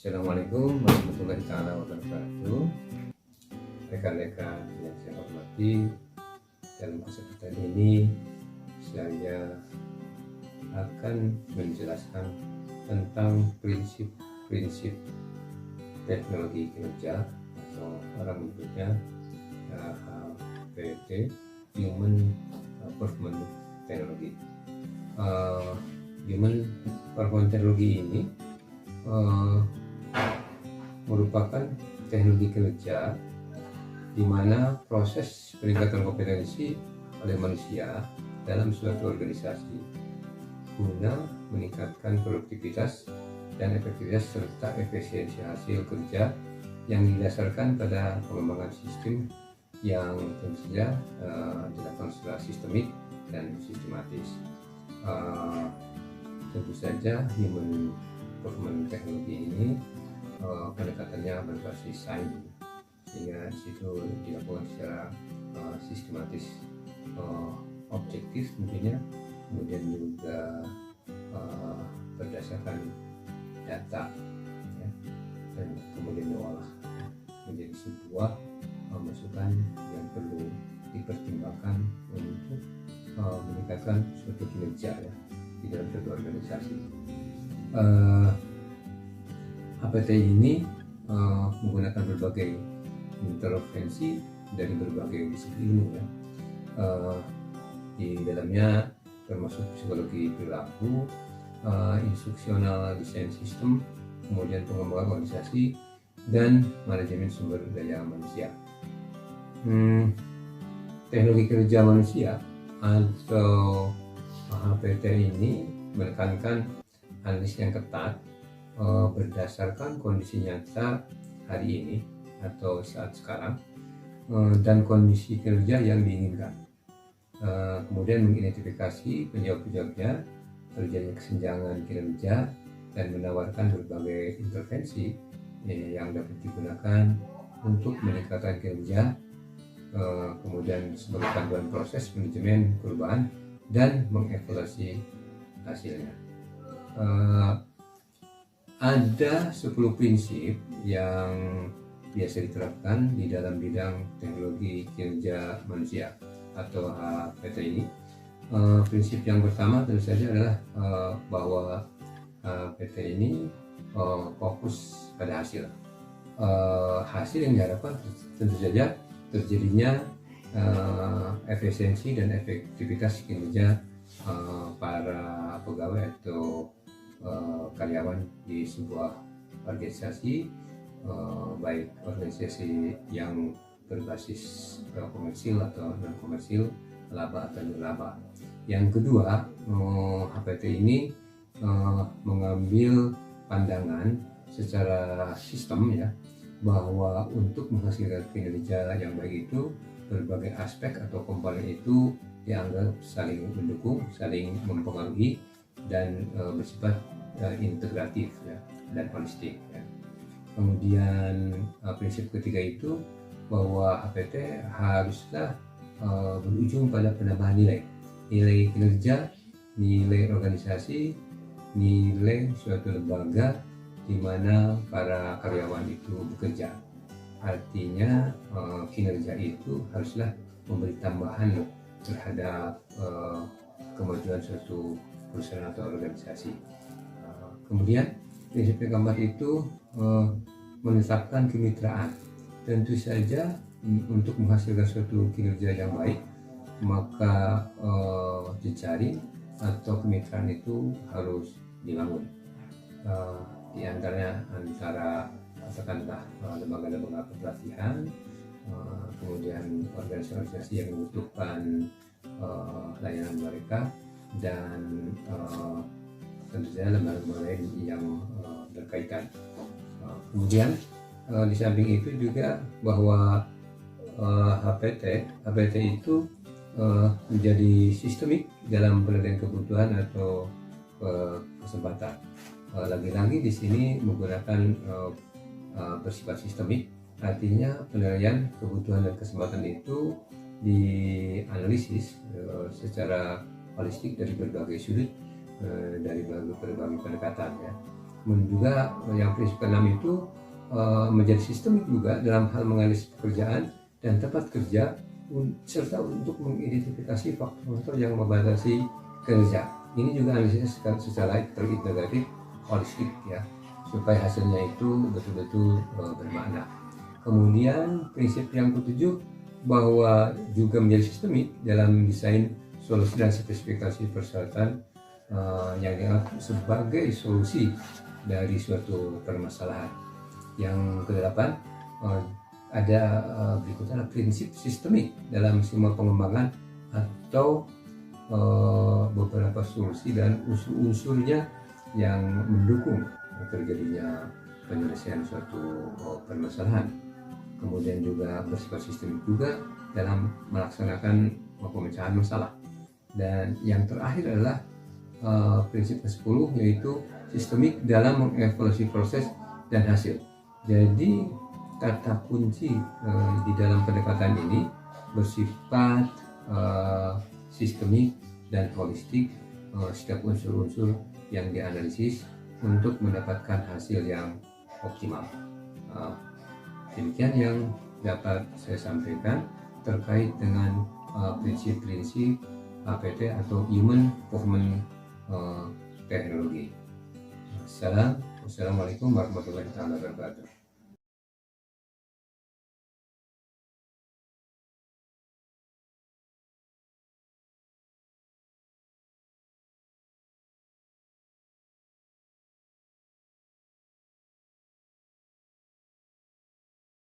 Assalamualaikum warahmatullahi wabarakatuh. Rekan-rekan yang saya hormati, dalam kesempatan ini saya akan menjelaskan tentang prinsip-prinsip teknologi kinerja atau orang menyebutnya HPT, Human Performance Technology. Human Performance Technology ini merupakan teknologi kerja di mana proses peningkatan kompetensi oleh manusia dalam suatu organisasi guna meningkatkan produktivitas dan efektivitas serta efisiensi hasil kerja yang didasarkan pada pengembangan sistem yang tentu saja dilakukan secara sistemik dan sistematis. Tentu saja human performance teknologi ini pendekatannya berbasis sains, sehingga disitu dilakukan secara sistematis, objektif tentunya, kemudian juga berdasarkan data ya, dan kemudian diolah menjadi sebuah masukan yang perlu dipertimbangkan untuk meningkatkan suatu kinerja ya, di dalam suatu organisasi. HPT ini menggunakan berbagai intervensi dari berbagai disiplin ilmu ya. Di dalamnya termasuk psikologi perilaku, instruksional desain sistem, kemudian pengembangan organisasi, dan manajemen sumber daya manusia. Teknologi kerja manusia atau HPT ini menekankan analisis yang ketat berdasarkan kondisi nyata hari ini atau saat sekarang dan kondisi kerja yang diinginkan. Kemudian mengidentifikasi penyebab-penyebabnya terjadinya kesenjangan kinerja dan menawarkan berbagai intervensi yang dapat digunakan untuk meningkatkan kinerja, kemudian sebagai panduan proses manajemen perubahan dan mengevaluasi hasilnya. Ada 10 prinsip yang biasa diterapkan di dalam bidang teknologi kinerja manusia atau HPT ini. Prinsip yang pertama tentu saja adalah bahwa HPT ini fokus pada hasil. Hasil yang diharapkan tentu saja terjadinya efisiensi dan efektivitas kinerja para pegawai atau karyawan di sebuah organisasi, baik organisasi yang berbasis komersil atau non komersil, laba atau nirlaba. Yang kedua, HPT ini mengambil pandangan secara sistem ya, bahwa untuk menghasilkan kinerja yang baik itu berbagai aspek atau komponen itu dianggap saling mendukung, saling mempengaruhi, dan bersifat integratif ya, dan holistik ya. Kemudian prinsip ketiga itu bahwa HPT haruslah berujung pada penambahan nilai kinerja, nilai organisasi, nilai suatu lembaga di mana para karyawan itu bekerja. Artinya kinerja itu haruslah memberi tambahan terhadap kemajuan suatu perusahaan atau organisasi. Kemudian prinsip yang keempat itu menetapkan kemitraan. Tentu saja untuk menghasilkan suatu kinerja yang baik, maka jejaring atau kemitraan itu harus dibangun. Di antaranya antara katakanlah lembaga-lembaga pelatihan, kemudian organisasi-organisasi yang membutuhkan layanan mereka, dan tentu saja lembaga-lembaga lain yang berkaitan. Kemudian di samping itu juga bahwa HPT itu menjadi sistemik dalam penilaian kebutuhan atau kesempatan. Lagi-lagi di sini menggunakan bersifat sistemik, artinya penilaian kebutuhan dan kesempatan itu dianalisis secara holistik dari berbagai sudut, dari berbagai pendekatan ya. Kemudian juga yang prinsip keenam itu menjadi sistemik juga dalam hal menganalisis pekerjaan dan tempat kerja, serta untuk mengidentifikasi faktor-faktor yang membatasi kerja. Ini juga analisis secara terintegratif, holistik ya, supaya hasilnya itu betul-betul bermakna. Kemudian prinsip yang ketujuh bahwa juga menjadi sistemik dalam desain solusi dan spesifikasi persyaratan yang dianggap sebagai solusi dari suatu permasalahan. Yang kedelapan, ada berikutnya prinsip sistemik dalam semua pengembangan atau beberapa solusi dan unsur-unsurnya yang mendukung terjadinya penyelesaian suatu permasalahan. Kemudian juga bersifat sistemik juga dalam melaksanakan pemecahan masalah. Dan yang terakhir adalah prinsip ke-10, yaitu sistemik dalam mengevaluasi proses dan hasil. Jadi kata kunci di dalam pendekatan ini bersifat sistemik dan holistik, setiap unsur-unsur yang dianalisis untuk mendapatkan hasil yang optimal. Demikian yang dapat saya sampaikan terkait dengan prinsip-prinsip HPT atau Human Performance Technology. Assalamualaikum warahmatullahi wabarakatuh.